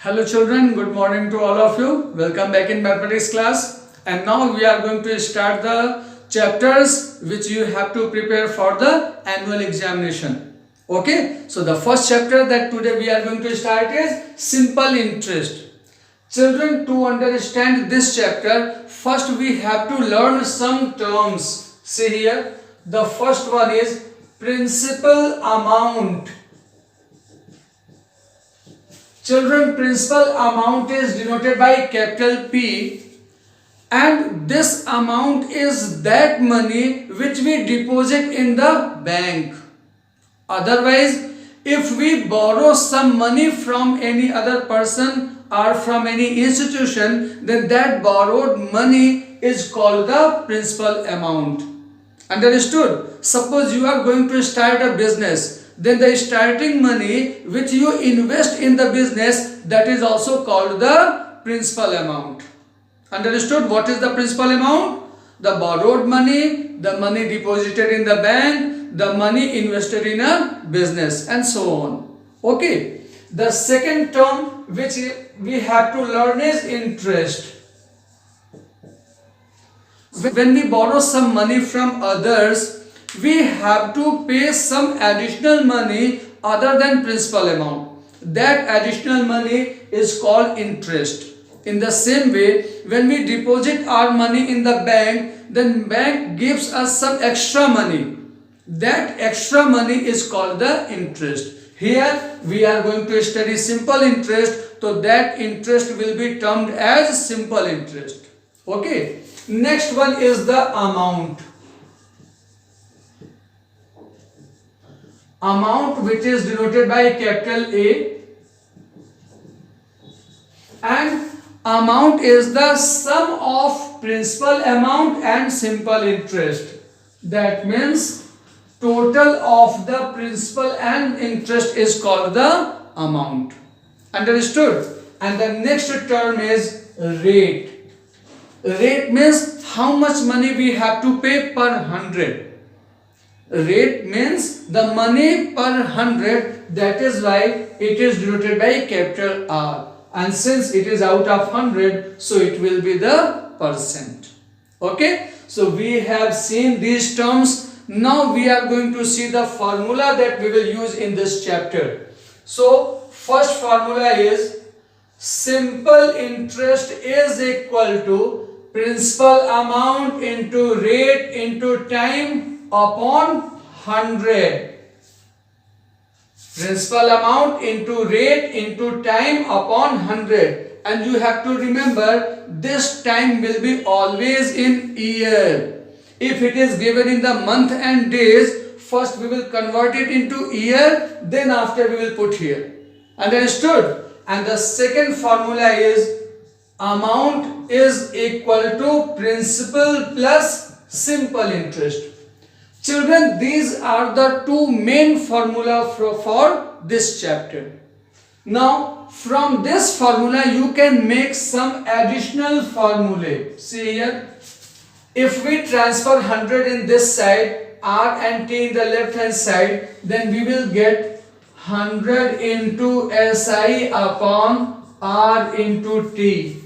Hello children, good morning to all of you. Welcome back in mathematics class. And now we are going to start the chapters which you have to prepare for the annual examination. Okay, so the first chapter that today we are going to start is simple interest. Children, to understand this chapter, first we have to learn some terms. See here, the first one is principal amount. Children, principal amount is denoted by capital P, and this amount is that money which we deposit in the bank. Otherwise, if we borrow some money from any other person or from any institution, then that borrowed money is called the principal amount. Understood? Suppose you are going to start a business, then the starting money which you invest in the business, that is also called the principal amount. Understood? What is the principal amount? The borrowed money, the money deposited in the bank, the money invested in a business, and so on. Okay. The second term which we have to learn is interest. When we borrow some money from others, we have to pay some additional money other than principal amount. That additional money is called interest. In the same way, when we deposit our money in the bank, then bank gives us some extra money. That extra money is called the interest. Here we are going to study simple interest, so that interest will be termed as simple interest. Okay. Next one is the amount. Amount, which is denoted by capital A, and amount is the sum of principal amount and simple interest. That means total of the principal and interest is called the amount. Understood? And the next term is rate. Rate means how much money we have to pay per 100. Rate means the money per 100, that is why it is denoted by capital R. And since it is out of 100, so it will be the percent. Okay, so we have seen these terms. Now we are going to see the formula that we will use in this chapter. So first formula is simple interest is equal to principal amount into rate into time upon 100. Principal amount into rate into time upon 100. And you have to remember, this time will be always in year. If it is given in the month and days, first we will convert it into year, then after we will put here. Understood? And the second formula is amount is equal to principal plus simple interest. Children, these are the two main formula for this chapter. Now, from this formula, you can make some additional formulae. See here, if we transfer 100 in this side, R and T in the left hand side, then we will get 100 into SI upon R into T.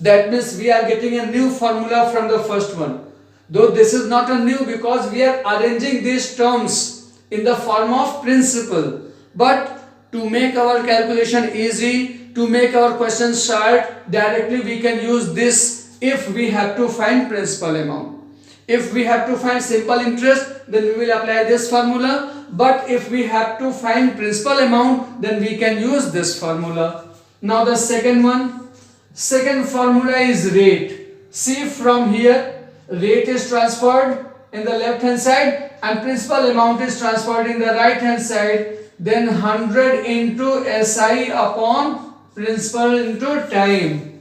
That means we are getting a new formula from the first one. Though this is not a new, because we are arranging these terms in the form of principal. But to make our calculation easy, to make our questions short, directly we can use this if we have to find principal amount. If we have to find simple interest, then we will apply this formula. But if we have to find principal amount, then we can use this formula. Now the second one. Second formula is rate. See, from here, rate is transferred in the left hand side and principal amount is transferred in the right hand side. Then 100 into SI upon principal into time.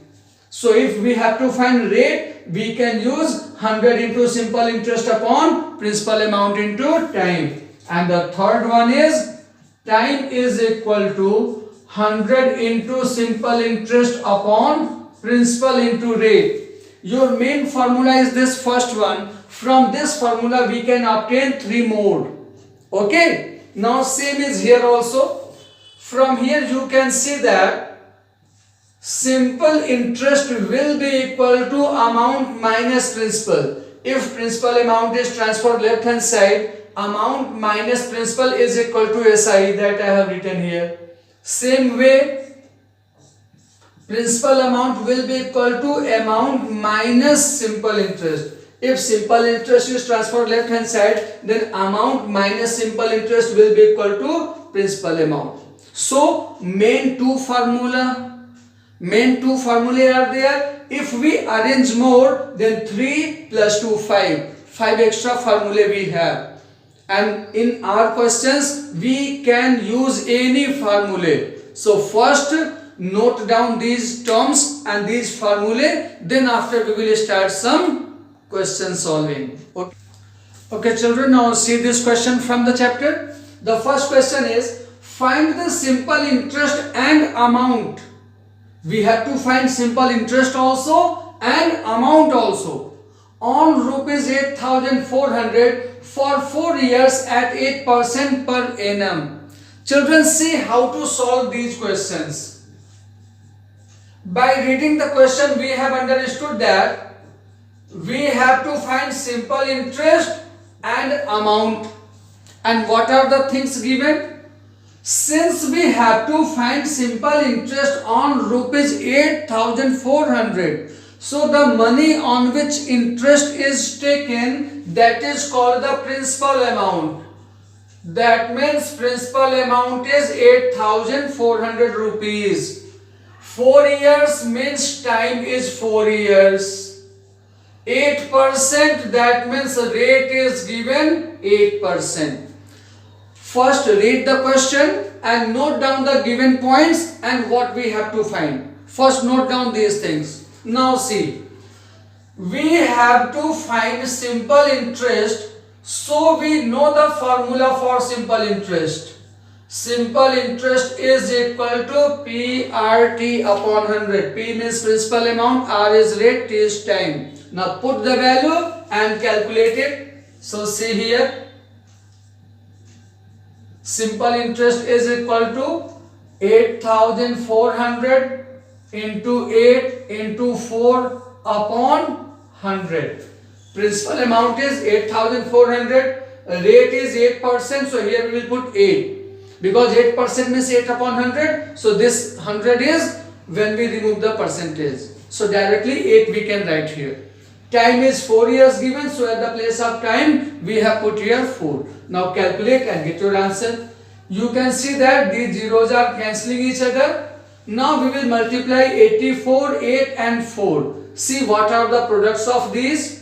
So if we have to find rate, we can use 100 into simple interest upon principal amount into time. And the third one is time is equal to 100 into simple interest upon principal into rate. Your main formula is this first one. From this formula we can obtain 3 more. Okay. Now same is here also. From here you can see that simple interest will be equal to amount minus principal. If principal amount is transferred left hand side, amount minus principal is equal to SI, that I have written here. Same way, principal amount will be equal to amount minus simple interest. If simple interest is transferred left hand side, then amount minus simple interest will be equal to principal amount. So main two formulae are there. If we arrange more, then 3 plus 2 5 extra formulae we have, and in our questions we can use any formulae. So first note down these terms and these formulae, then after we will start some question solving. Okay children, now see this question from the chapter. The first question is, find the simple interest and amount. We have to find simple interest also and amount also on rupees 8,400 for 4 years at 8% per annum. Children, see how to solve these questions. By reading the question, we have understood that we have to find simple interest and amount. And what are the things given? Since we have to find simple interest on rupees 8,400, so the money on which interest is taken, that is called the principal amount. That means principal amount is 8,400 rupees. 4 years means time is 4 years. 8%, that means rate is given 8%. First read the question and note down the given points and what we have to find. First note down these things. Now see, we have to find simple interest, so we know the formula for simple interest. Simple interest is equal to PRT upon 100. P means principal amount, R is rate, T is time. Now put the value and calculate it. So see here, simple interest is equal to 8,400 into 8 into 4 upon 100. Principal amount is 8,400, rate is 8%, so here we will put 8. Because 8% means 8 upon 100, so this 100 is when we remove the percentage. So directly 8 we can write here. Time is 4 years given, so at the place of time we have put here 4. Now calculate and get your answer. You can see that these zeros are cancelling each other. Now we will multiply 84, 8 and 4. See what are the products of these.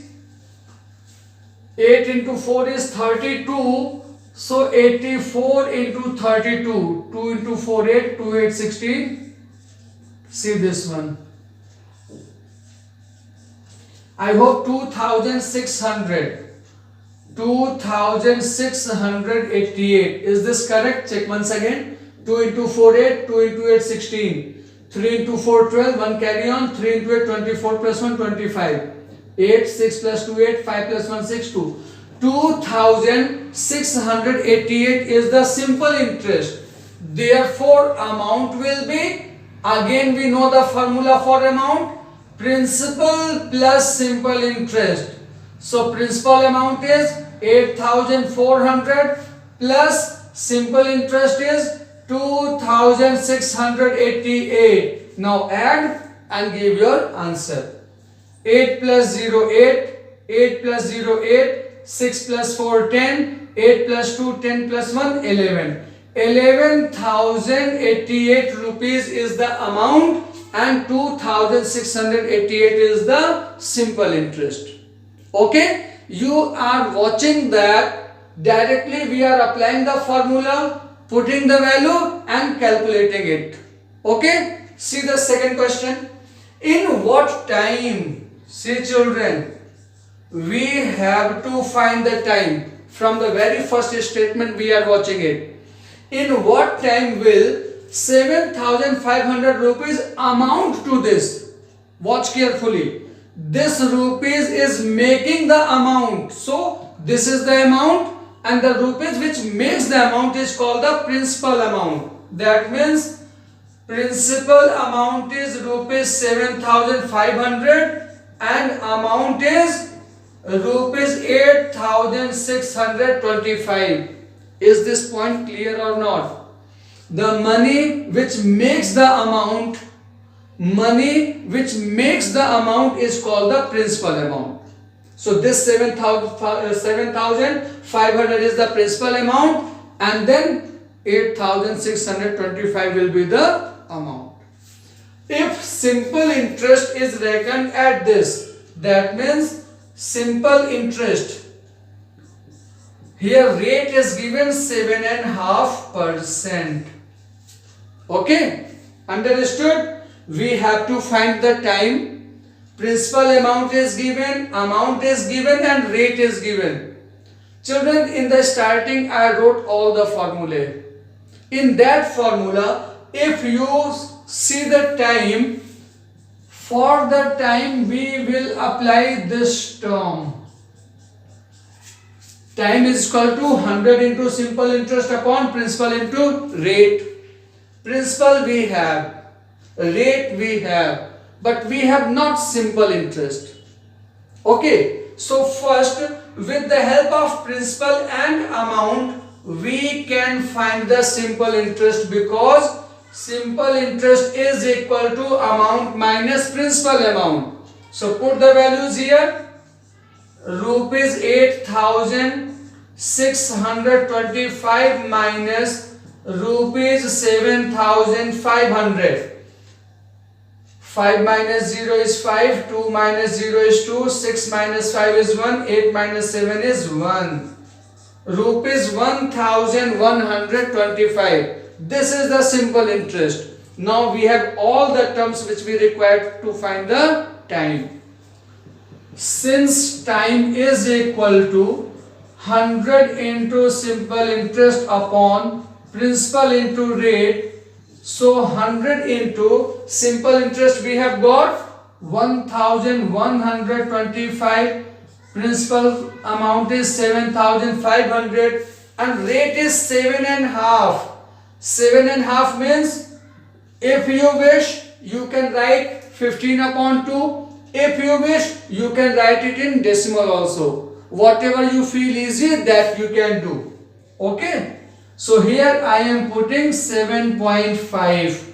8 into 4 is 32. So 84 into 32. 2 into 4, 8. 2, 8, 16. See this one. I hope 2,600. 2,688. Is this correct? Check once again. 2 into 4, 8. 2 into 8, 16. 3 into 4, 12. 1 carry on. 3 into 8, 24 plus 1, 25. 8, 6 plus 2, 8. 5 plus 1, 6, 2. 2,688 is the simple interest. Therefore, amount will be, again we know the formula for amount, principal plus simple interest. So principal amount is 8,400 plus simple interest is 2,688. Now add and give your answer. 8 plus 0, 8. 8 plus 0, 8. 6 plus 4, 10. 8 plus 2, 10 plus 1, 11. 11,088 rupees is the amount and 2,688 is the simple interest. Okay, you are watching that directly we are applying the formula, putting the value and calculating it. Okay, see the second question. In what time, see children, we have to find the time. From the very first statement we are watching it. In what time will 7,500 rupees amount to this? Watch carefully. This rupees is making the amount. So this is the amount and the rupees which makes the amount is called the principal amount. That means Principal amount is rupees 7,500 and amount is rupees 8,625. Is this point clear or not? The money which makes the amount is called the principal amount. So this 7,500 is the principal amount, and then 8,625 will be the amount. If simple interest is reckoned at this, that means simple interest, here rate is given 7.5%. Okay, understood? We have to find the time. Principal amount is given, and rate is given. Children, in the starting I wrote all the formulae. In that formula, if you see the time, for the time we will apply this term. Time is equal to 100 into simple interest upon principal into rate. Principal we have, rate we have, but we have not simple interest. Okay, so first with the help of principal and amount we can find the simple interest, because simple interest is equal to amount minus principal amount. So put the values here. Rupees 8,625 minus rupees 7,500. 5 minus 0 is 5, 2 minus 0 is 2, 6 minus 5 is 1, 8 minus 7 is 1. Rupees 1,125. This is the simple interest. Now we have all the terms which we require to find the time. Since time is equal to 100 into simple interest upon principal into rate, so 100 into simple interest we have got 1,125, principal amount is 7,500 and rate is 7.5. 7.5 means, if you wish you can write 15 upon 2. If you wish you can write it in decimal also. Whatever you feel easy, that you can do. Okay. So here I am putting 7.5.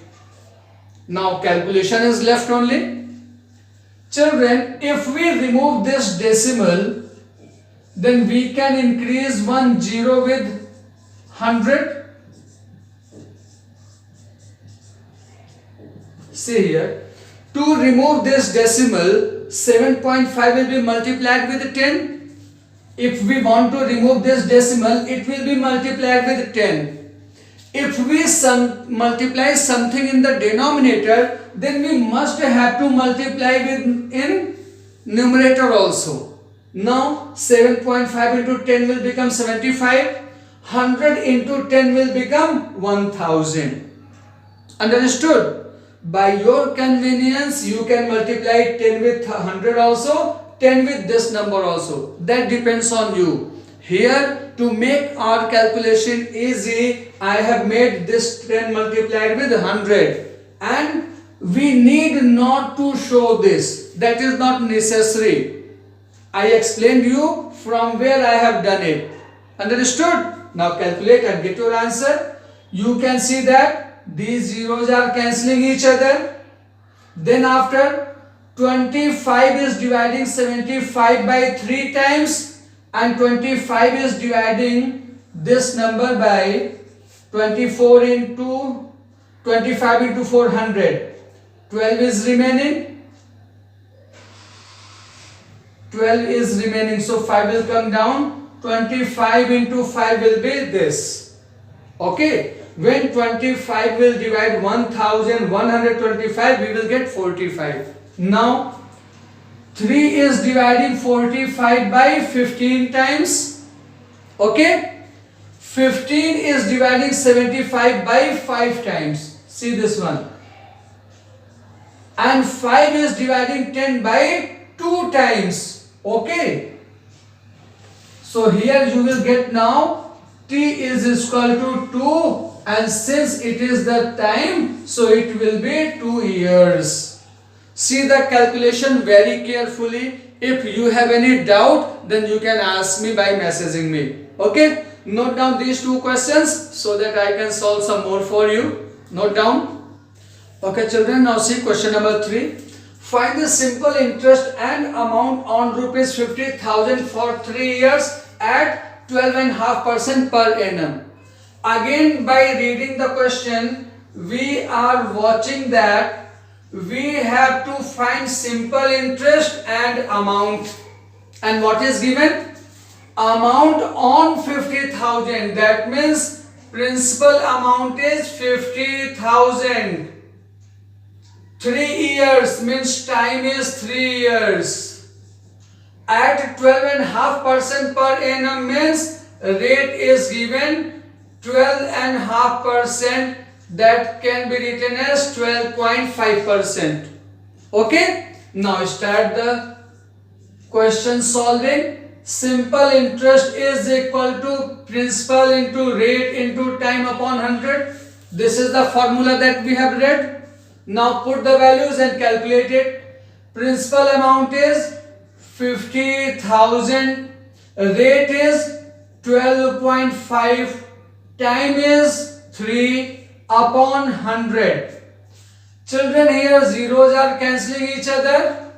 Now calculation is left only. Children, if we remove this decimal, then we can increase one zero with 100. See here. To remove this decimal, 7.5 will be multiplied with 10. If we want to remove this decimal, it will be multiplied with 10. If we multiply something in the denominator, then we must have to multiply with in numerator also. Now 7.5 into 10 will become 75. 100 into 10 will become 1000. Understood? By your convenience, you can multiply 10 with 100 also, 10 with this number also. That depends on you. Here, to make our calculation easy, I have made this 10 multiplied with 100. And we need not to show this. That is not necessary. I explained you from where I have done it. Understood? Now calculate and get your answer. You can see that these zeros are cancelling each other. Then after 25 is dividing 75 by 3 times, and 25 is dividing this number by 24 into 25 into 400. 12 is remaining. 12 is remaining. So 5 will come down. 25 into 5 will be this. Okay. When 25 will divide 1125, we will get 45. Now 3 is dividing 45 by 15 times. Okay. 15 is dividing 75 by 5 times. See this one. And 5 is dividing 10 by 2 times. Okay. So here you will get now T is equal to 2 and since it is the time, so it will be 2 years. See the calculation very carefully. If you have any doubt, then you can ask me by messaging me. Okay? Note down these two questions so that I can solve some more for you. Note down. Okay children, now see question number 3. Find the simple interest and amount on rupees 50,000 for 3 years at 12.5% per annum. Again, by reading the question, we are watching that we have to find simple interest and amount. And what is given? Amount on 50,000. That means principal amount is 50,000. 3 years means time is 3 years. At 12.5% per annum means rate is given 12.5%, that can be written as 12.5%. Okay? Now start the question solving. Simple interest is equal to principal into rate into time upon 100. This is the formula that we have read. Now put the values and calculate it. Principal amount is 50,000. Rate is 12.5. Time is 3 upon 100. Children, here zeros are cancelling each other.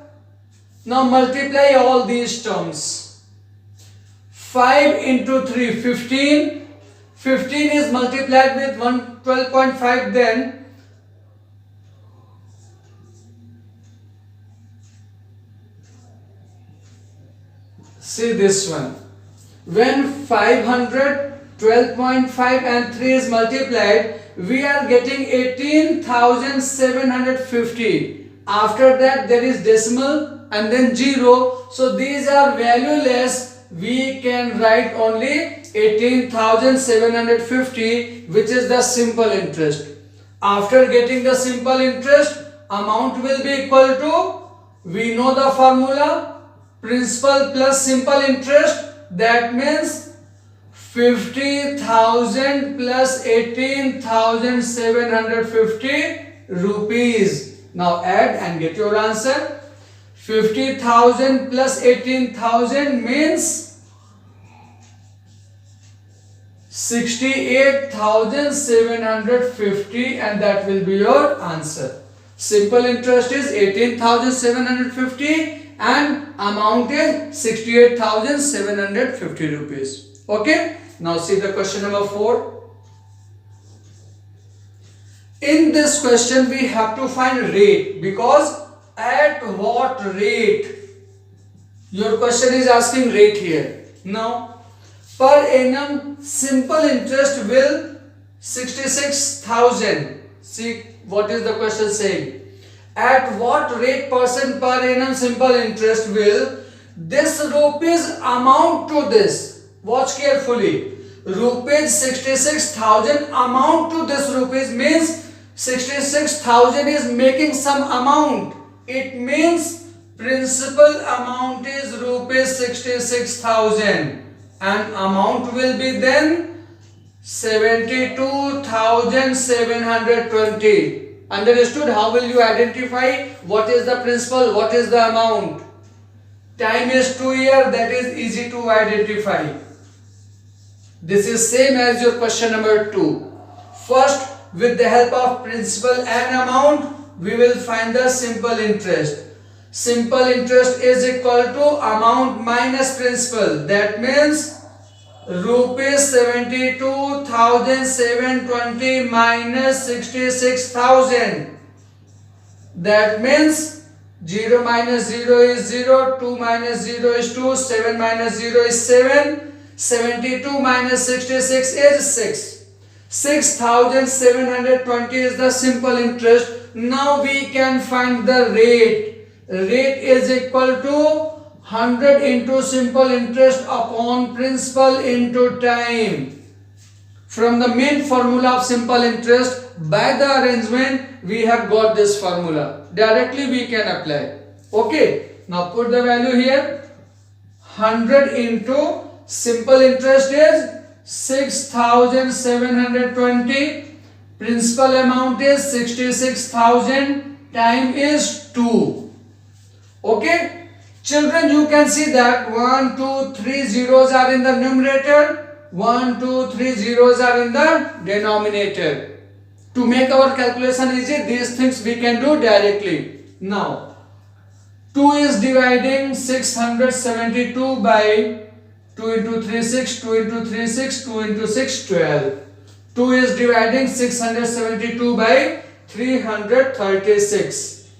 Now multiply all these terms. 5 into 3, 15. 15 is multiplied with 12.5, then see this one. When 500, 12.5 and 3 is multiplied, we are getting 18,750. After that there is decimal and then 0. So these are valueless. We can write only 18,750, which is the simple interest. After getting the simple interest, amount will be equal to, we know the formula, principal plus simple interest, that means 50,000 plus 18,750 rupees. Now add and get your answer. 50,000 plus 18,000 means 68,750, and that will be your answer. Simple interest is 18,750 and amount is 68,750 rupees. Okay? Now see the question number 4. In this question we have to find rate, because at what rate? Your question is asking rate here. Now per annum simple interest will 66,000. See what is the question saying. At what rate percent per annum simple interest will this rupees amount to this? Watch carefully. Rupees 66,000 amount to this rupees means 66,000 is making some amount. It means principal amount is rupees 66,000 and amount will be then 72,720. Understood? How will you identify what is the principal, what is the amount? Time is 2 years, that is easy to identify. This is same as your question number 2. First, with the help of principal and amount, we will find the simple interest. Simple interest is equal to amount minus principal. That means rupees 72,720 minus 66,000. That means 0 minus 0 is 0, 2 minus 0 is 2, 7 minus 0 is 7, 72 minus 66 is 6. 6,720 is the simple interest. Now we can find the rate. Rate is equal to 100 into simple interest upon principal into time. From the main formula of simple interest, by the arrangement, we have got this formula. Directly we can apply. Okay. Now put the value here. 100 into simple interest is 6,720. Principal amount is 66,000. Time is 2. Okay. Children, you can see that 1, 2, 3 zeros are in the numerator. 1, 2, 3 zeros are in the denominator. To make our calculation easy, these things we can do directly. Now, 2 is dividing 672 by 2 into 3, 6, 2 into 3, 6, 2 into 6, 12. 2 is dividing 672 by 336.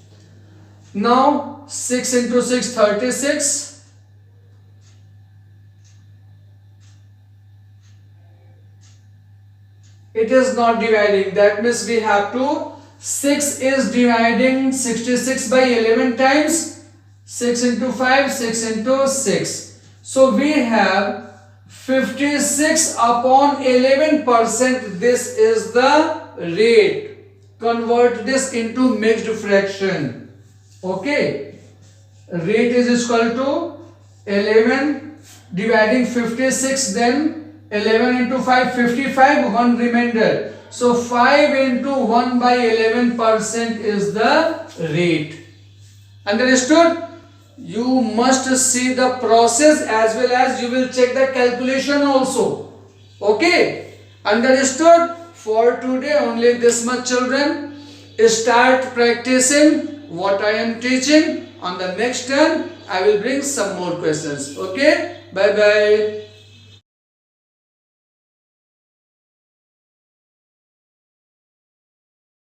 Now, 6 into 6, 36. It is not dividing. That means we have to, 6 is dividing 66 by 11 times. 6 into 5, 6 into 6. So we have 56 upon 11%. This is the rate. Convert this into mixed fraction. Okay. Rate is equal to 11 dividing 56, then 11 into 5, 55, 1 remainder. So 5 into 1 by 11% is the rate. Understood? You must see the process as well as you will check the calculation also. Okay? Understood? For today only this much, children. Start practicing what I am teaching. On the next turn, I will bring some more questions. Okay? Bye bye.